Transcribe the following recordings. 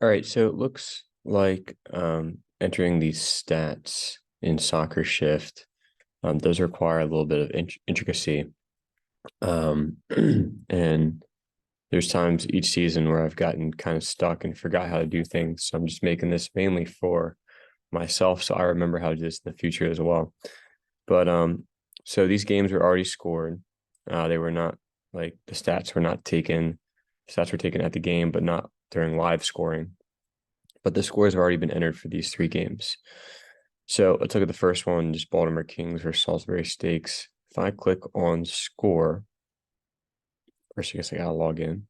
All right, so it looks like entering these stats in SoccerShift does require a little bit of intricacy. And there's times each season where I've gotten kind of stuck and forgot how to do things. So I'm just making this mainly for myself, so I remember how to do this in the future as well. But so these games were already scored. They were not like the stats were not taken. Stats were taken at the game, but not during live scoring. But the scores have already been entered for these three games. So let's look at the first one, just Baltimore Kings versus Salisbury Stakes. If I click on score, first I guess I gotta log in.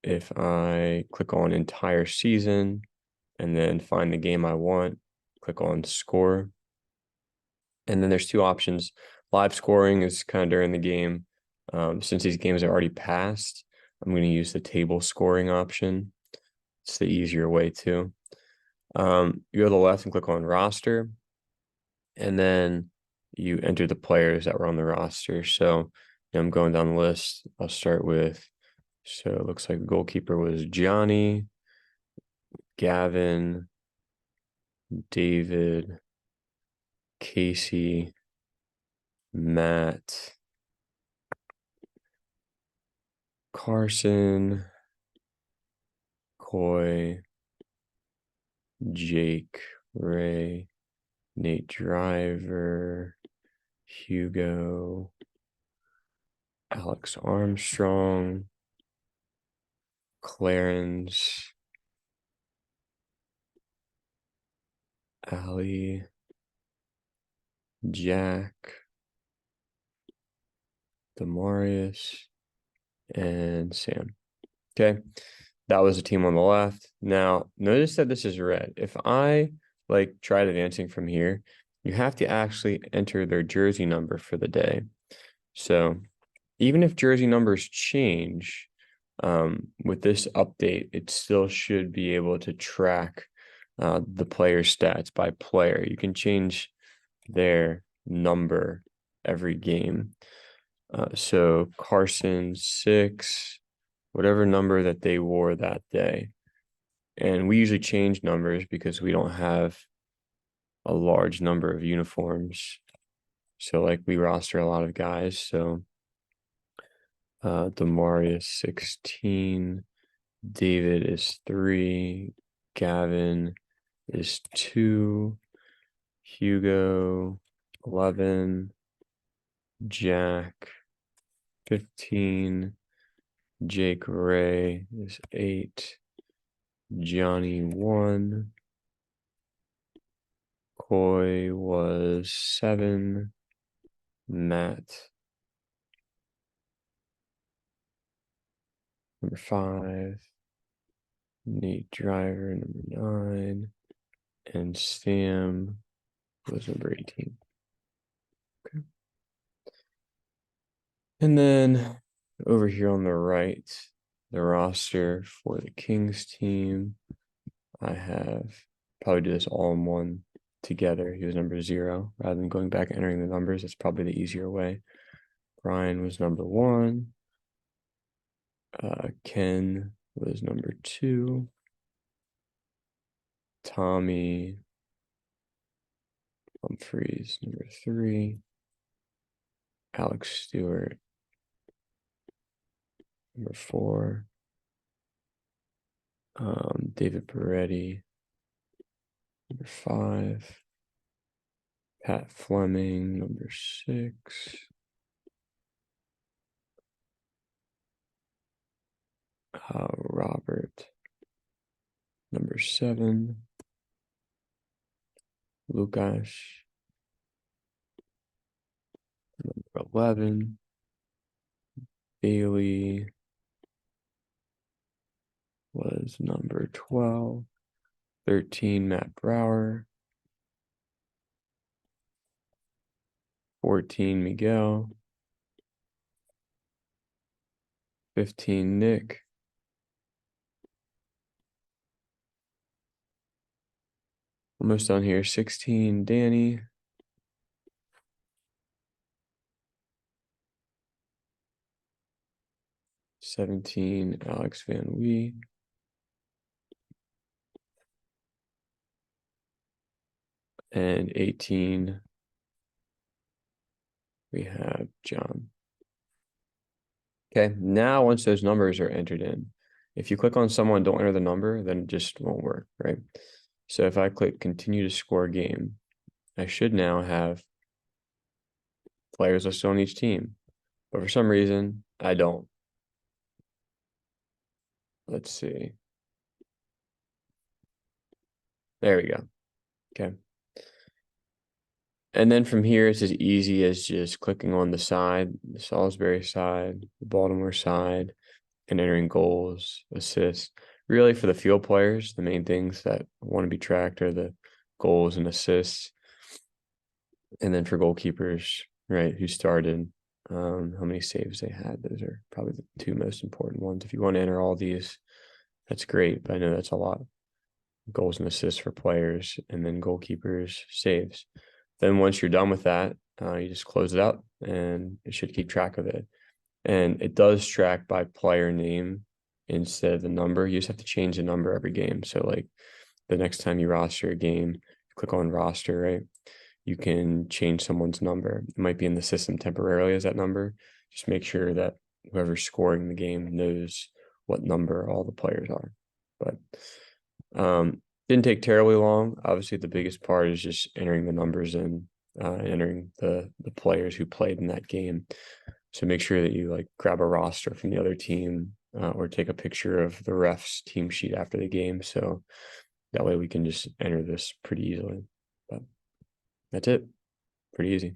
If I click on entire season and then find the game I want, click on score. And then there's two options. Live scoring is kind of during the game. Since these games are already passed, I'm going to use the table scoring option. It's the easier way too. You go to the left and click on roster, and then you enter the players that were on the roster. So I'm going down the list. I'll start with, so it looks like the goalkeeper was Johnny, Gavin, David, Casey, Matt, Carson, Coy, Jake, Ray, Nate Driver, Hugo, Alex Armstrong, Clarence, Ali, Jack, Demarius, and Sam. Okay, that was the team on the left. Now, notice that this is red. If I tried advancing from here, you have to actually enter their jersey number for the day. So even if jersey numbers change, with this update, it still should be able to track the player stats by player. You can change their number every game. So Carson 6, whatever number that they wore that day. And we usually change numbers because we don't have a large number of uniforms. So we roster a lot of guys. So Demarius 16, David is 3, Gavin is 2, Hugo 11, Jack 15, Jake Ray is 8, Johnny 1, Coy was 7, Matt number 5, Nate Driver number 9, and Sam was number 18. Okay. And then over here on the right, the roster for the Kings team, I have probably do this all in one together. He was number 0 rather than going back and entering the numbers. That's probably the easier way. Brian was number 1. Ken was number 2. Tommy Humphreys number 3. Alex Stewart number 4. David Peretti number 5. Pat Fleming number 6. Robert number 7. Lukash number 11. Bailey was number 12. 13, Matt Brower. 14, Miguel. 15, Nick. Almost done here. 16, Danny. 17, Alex Van Wee. And 18, we have John. Okay, now once those numbers are entered in, if you click on someone, don't enter the number, then it just won't work, right? So if I click continue to score game, I should now have players listed on each team. But for some reason, I don't. Let's see. There we go. Okay. And then from here, it's as easy as just clicking on the side, the Salisbury side, the Baltimore side, and entering goals, assists. Really, for the field players, the main things that want to be tracked are the goals and assists. And then for goalkeepers, right, who started, how many saves they had. Those are probably the two most important ones. If you want to enter all these, that's great, but I know that's a lot. Goals and assists for players, and then goalkeepers, saves. Then once you're done with that, you just close it out and it should keep track of it. And it does track by player name instead of the number. You just have to change the number every game. So like the next time you roster a game, click on roster, right? You can change someone's number. It might be in the system temporarily as that number. Just make sure that whoever's scoring the game knows what number all the players are. But didn't take terribly long. Obviously, the biggest part is just entering the numbers in, entering the players who played in that game. So make sure that you like grab a roster from the other team or take a picture of the ref's team sheet after the game. So that way we can just enter this pretty easily. But that's it. Pretty easy.